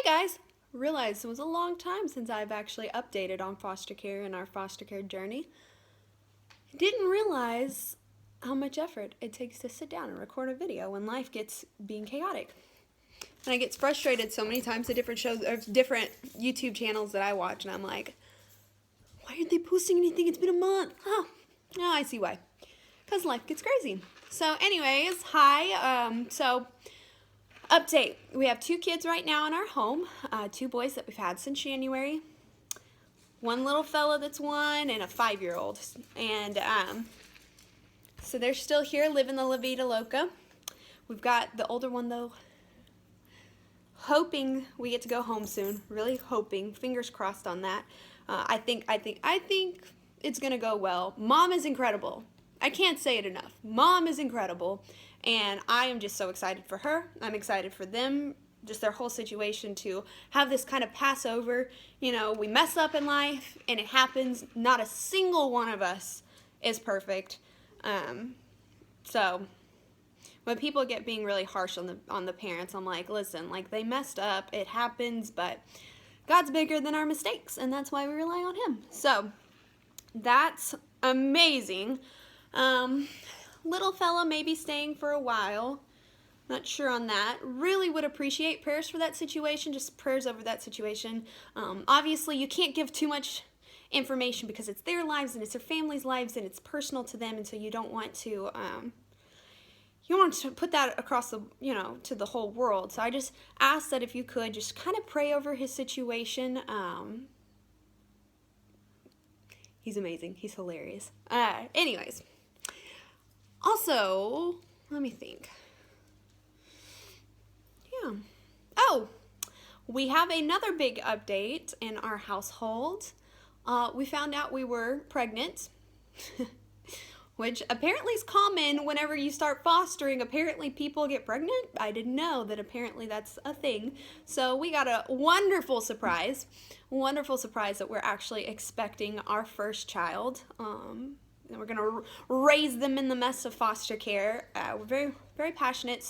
Guys, realized it was a long time since I've actually updated on foster care and our foster care journey. Didn't realize how much effort it takes to sit down and record a video when life gets being chaotic. And I get frustrated so many times at different shows or different YouTube channels that I watch, and I'm like, why aren't they posting anything? It's been a month. Oh, now I see why. Because life gets crazy. So anyways, hi. Update. We have 2 kids right now in our home. 2 boys that we've had since January. 1 little fella that's 1 and a 5-year-old. And so they're still here living the La Vida Loca. We've got the older one though. Hoping we get to go home soon. Really hoping. Fingers crossed on that. I think it's gonna go well. Mom is incredible. I can't say it enough. Mom is incredible, and I am just so excited for her. I'm excited for them, just their whole situation, to have this kind of pass over. You know, we mess up in life, and it happens. Not a single one of us is perfect. So when people get being really harsh on the parents, I'm like, listen, like, they messed up. It happens, but God's bigger than our mistakes, and that's why we rely on Him. So that's amazing. Little fella may be staying for a while. Not sure on that. Really would appreciate prayers for that situation, just prayers over that situation. Obviously, you can't give too much information because it's their lives and it's their family's lives and it's personal to them, and so you don't want to put that across the, to the whole world. So I just ask that if you could just kind of pray over his situation. He's amazing. He's hilarious. Anyways. Also, let me think. Yeah. Oh, we have another big update in our household. We found out we were pregnant, which apparently is common whenever you start fostering. Apparently people get pregnant. I didn't know that apparently that's a thing. So we got a wonderful surprise that we're actually expecting our first child. And we're going to raise them in the mess of foster care. We're very, very passionate,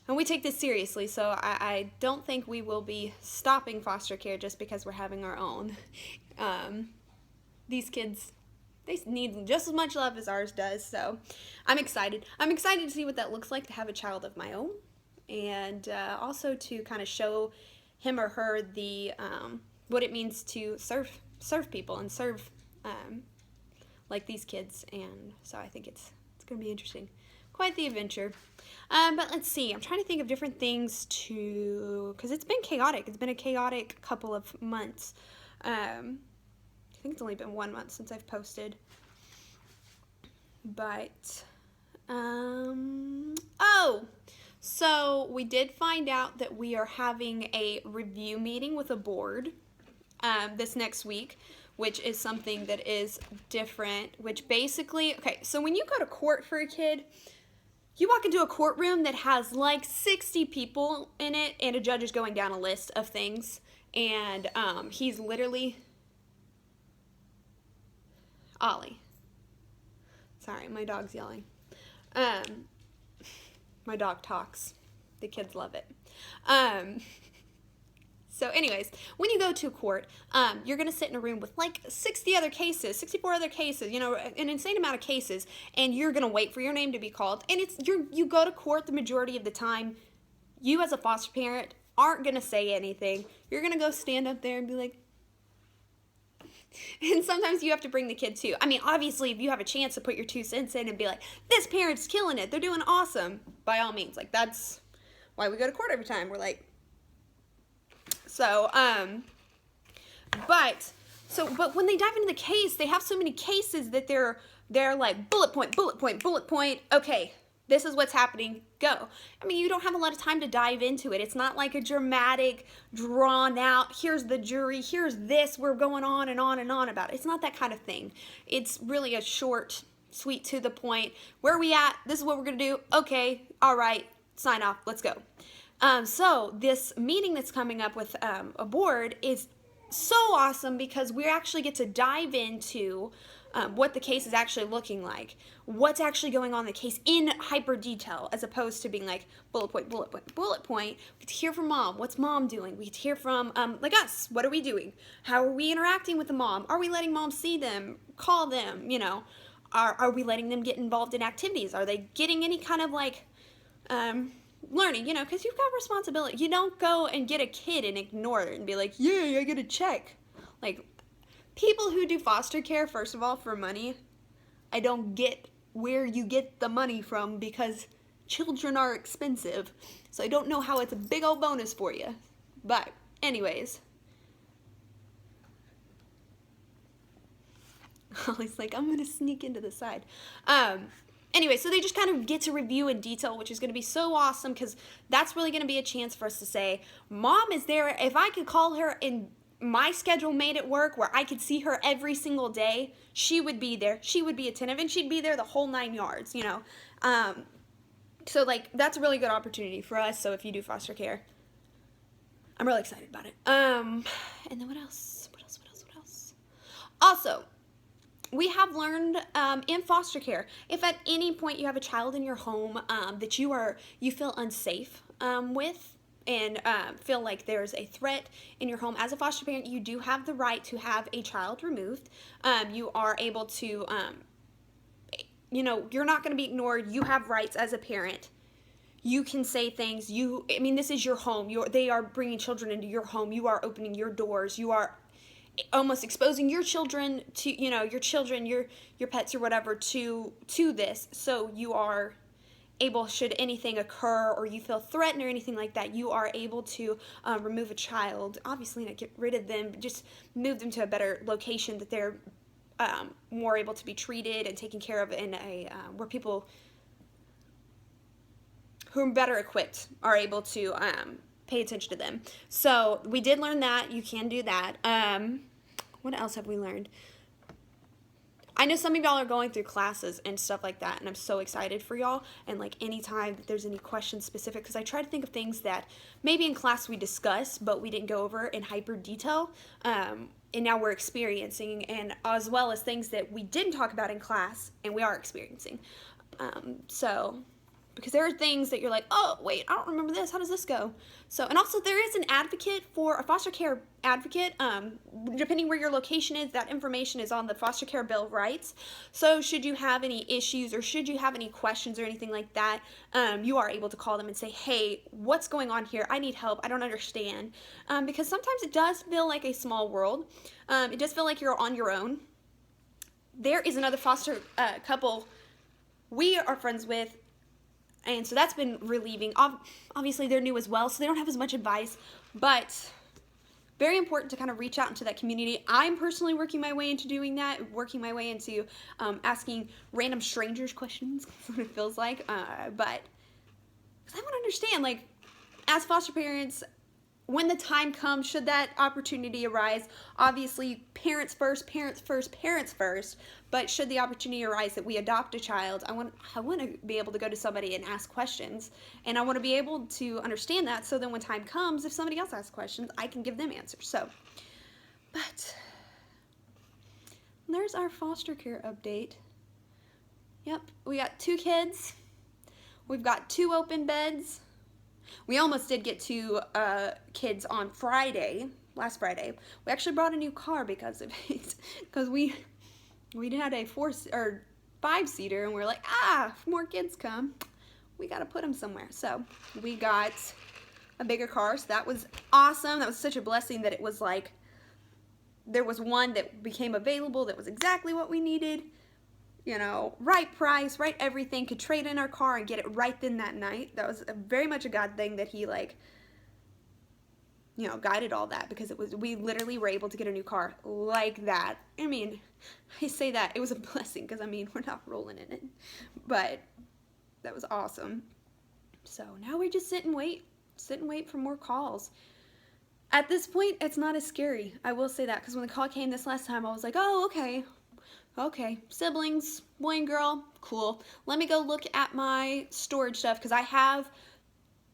and we take this seriously, so I don't think we will be stopping foster care just because we're having our own. These kids, they need just as much love as ours does, so I'm excited. I'm excited to see what that looks like to have a child of my own, and also to kind of show him or her the what it means to serve people and serve like these kids, and so I think it's going to be interesting. Quite the adventure. But let's see. I'm trying to think of different things because it's been chaotic. It's been a chaotic couple of months. I think it's only been 1 month since I've posted. But, so we did find out that we are having a review meeting with a board this next week, which is something that is different, which basically, okay, so when you go to court for a kid, you walk into a courtroom that has like 60 people in it, and a judge is going down a list of things, and he's literally, Ollie. Sorry, my dog's yelling. My dog talks. The kids love it. So anyways, when you go to court, you're going to sit in a room with like 64 other cases, an insane amount of cases, and you're going to wait for your name to be called. And you go to court the majority of the time. You as a foster parent aren't going to say anything. You're going to go stand up there and be like, and sometimes you have to bring the kid too. I mean, obviously, if you have a chance to put your 2 cents in and be like, this parent's killing it, they're doing awesome, by all means. Like, that's why we go to court every time. We're like, but when they dive into the case, they have so many cases that they're like bullet point. Okay, this is what's happening. Go. I mean, you don't have a lot of time to dive into it. It's not like a dramatic, drawn out, here's the jury, here's this, we're going on and on and on about it. It's not that kind of thing. It's really a short, sweet, to the point. Where are we at? This is what we're going to do. Okay, all right, sign off. Let's go. So this meeting that's coming up with a board is so awesome because we actually get to dive into what the case is actually looking like, what's actually going on in the case in hyper detail, as opposed to being like bullet point, bullet point, bullet point. We get to hear from mom. What's mom doing? We get to hear from like us. What are we doing? How are we interacting with the mom? Are we letting mom see them, call them? You know, are we letting them get involved in activities? Are they getting any kind of like learning, you know, because you've got responsibility. You don't go and get a kid and ignore it and be like, yeah, I get a check. Like, people who do foster care, first of all, for money, I don't get where you get the money from, because children are expensive. So I don't know how it's a big old bonus for you. But anyways, Holly's like, I'm gonna sneak into the side. Anyway, so they just kind of get to review in detail, which is going to be so awesome, because that's really going to be a chance for us to say, mom is there. If I could call her and my schedule made it work where I could see her every single day, she would be there. She would be attentive, and she'd be there the whole 9 yards, you know. So, like, that's a really good opportunity for us. So if you do foster care, I'm really excited about it. And then what else? What else? Also, we have learned in foster care, if at any point you have a child in your home that you feel unsafe with, and feel like there's a threat in your home, as a foster parent, you do have the right to have a child removed. You are able to, you know, you're not going to be ignored. You have rights as a parent. You can say things. I mean, this is your home. They are bringing children into your home. You are opening your doors. You are almost exposing your children to, you know, your children, your pets or whatever to this. So you are able, should anything occur or you feel threatened or anything like that, you are able to remove a child. Obviously not get rid of them, but just move them to a better location that they're more able to be treated and taken care of in a where people who are better equipped are able to pay attention to them. So we did learn that you can do that. What else have we learned? I know some of y'all are going through classes and stuff like that, and I'm so excited for y'all. And like anytime that there's any questions specific, because I try to think of things that maybe in class we discussed, but we didn't go over in hyper detail, and now we're experiencing, and as well as things that we didn't talk about in class and we are experiencing. Because there are things that you're like, oh, wait, I don't remember this. How does this go? So, and also there is an advocate for a foster care advocate. Depending where your location is, that information is on the Foster Care Bill of Rights. So should you have any issues or should you have any questions or anything like that, you are able to call them and say, hey, what's going on here? I need help. I don't understand. Because sometimes it does feel like a small world. It does feel like you're on your own. There is another foster couple we are friends with, and so that's been relieving. Obviously, they're new as well, so they don't have as much advice, but very important to kind of reach out into that community. I'm personally working my way into doing that, working my way into asking random strangers questions. That's what it feels like. But because I want to understand, like, as foster parents, when the time comes, should that opportunity arise, obviously parents first, but should the opportunity arise that we adopt a child, I want to be able to go to somebody and ask questions, and I want to be able to understand that, so then when time comes, if somebody else asks questions, I can give them answers. So, but there's our foster care update. Yep, we got 2 kids, we've got 2 open beds. We almost did get 2 kids on Friday, last Friday. We actually brought a new car because of it, because we had a 5-seater, and we're like, if more kids come, we got to put them somewhere. So we got a bigger car, so that was awesome. That was such a blessing that it was like, there was one that became available that was exactly what we needed. You know, right price, right everything, could trade in our car and get it right then that night. That was very much a God thing that he, like, you know, guided all that, because we literally were able to get a new car like that. I mean, I say that, it was a blessing, because, I mean, we're not rolling in it, but that was awesome. So now we just sit and wait for more calls. At this point, it's not as scary, I will say that, because when the call came this last time, I was like, oh, okay, siblings, boy and girl, cool. Let me go look at my storage stuff, because I have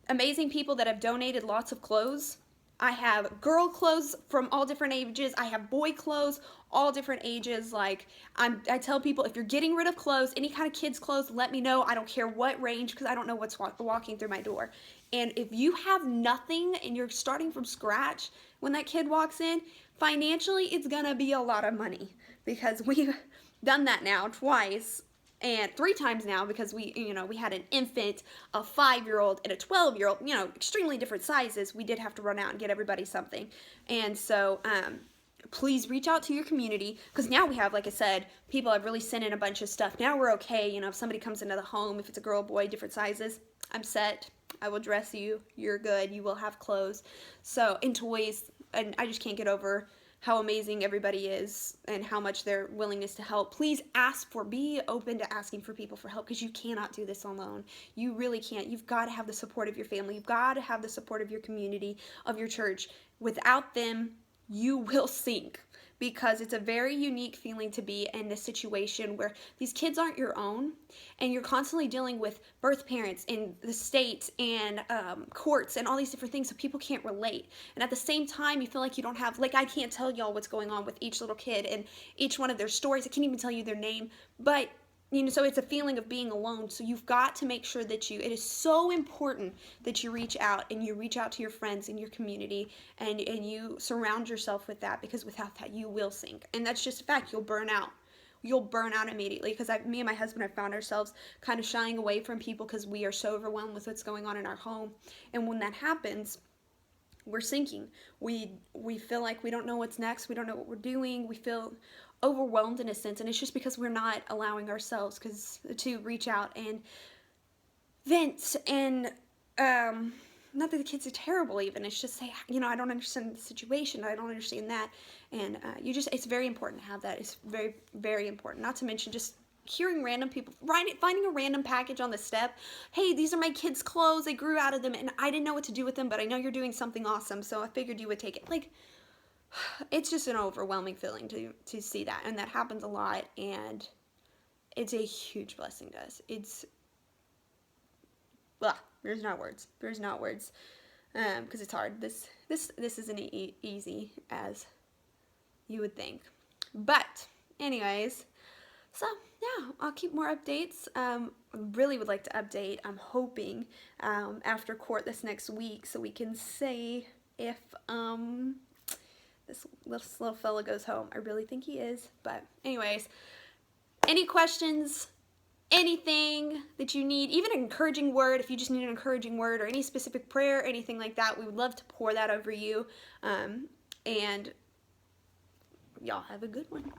amazing people that have donated lots of clothes, I have girl clothes from all different ages. I have boy clothes, all different ages. Like I tell people, if you're getting rid of clothes, any kind of kids clothes, let me know. I don't care what range, because I don't know what's walking through my door. And if you have nothing and you're starting from scratch when that kid walks in, financially it's gonna be a lot of money, because we've done that now twice and 3 times now, because we had an infant, a 5-year-old, and a 12-year-old, extremely different sizes. We did have to run out and get everybody something. And so please reach out to your community, because now we have, like I said, people have really sent in a bunch of stuff. Now we're okay. If somebody comes into the home, if it's a girl, boy, different sizes, I'm set. I will dress you. You're good. You will have clothes, and toys. And I just can't get over how amazing everybody is and how much their willingness to help. Please be open to asking for people for help, because you cannot do this alone. You really can't. You've got to have the support of your family. You've got to have the support of your community, of your church. Without them, you will sink, because it's a very unique feeling to be in a situation where these kids aren't your own, and you're constantly dealing with birth parents in the state and courts and all these different things, so people can't relate. And at the same time, you feel like you don't have, like, I can't tell y'all what's going on with each little kid and each one of their stories. I can't even tell you their name, but so it's a feeling of being alone. So you've got to make sure that it is so important that you reach out, and you reach out to your friends in your community, and you surround yourself with that, because without that, you will sink. And that's just a fact. You'll burn out. You'll burn out immediately, because me and my husband have found ourselves kind of shying away from people because we are so overwhelmed with what's going on in our home. And when that happens, we're sinking. We feel like we don't know what's next. We don't know what we're doing. We feel overwhelmed in a sense, and it's just because we're not allowing ourselves to reach out and vent. And not that the kids are terrible, even, it's just say, I don't understand the situation, I don't understand that. And it's very important to have that. It's very, very important. Not to mention just hearing random people, finding a random package on the step. Hey, these are my kids' clothes, they grew out of them and I didn't know what to do with them, but I know you're doing something awesome, so I figured you would take it. Like, it's just an overwhelming feeling to see that, and that happens a lot, and it's a huge blessing to us. There's not words, because it's hard. This isn't easy as you would think. But anyways, so yeah, I'll keep more updates. Really would like to update. I'm hoping after court this next week, so we can say if this little fella goes home. I really think he is. But anyways, any questions, anything that you need, even an encouraging word, if you just need an encouraging word, or any specific prayer, anything like that, we would love to pour that over you. And y'all have a good one.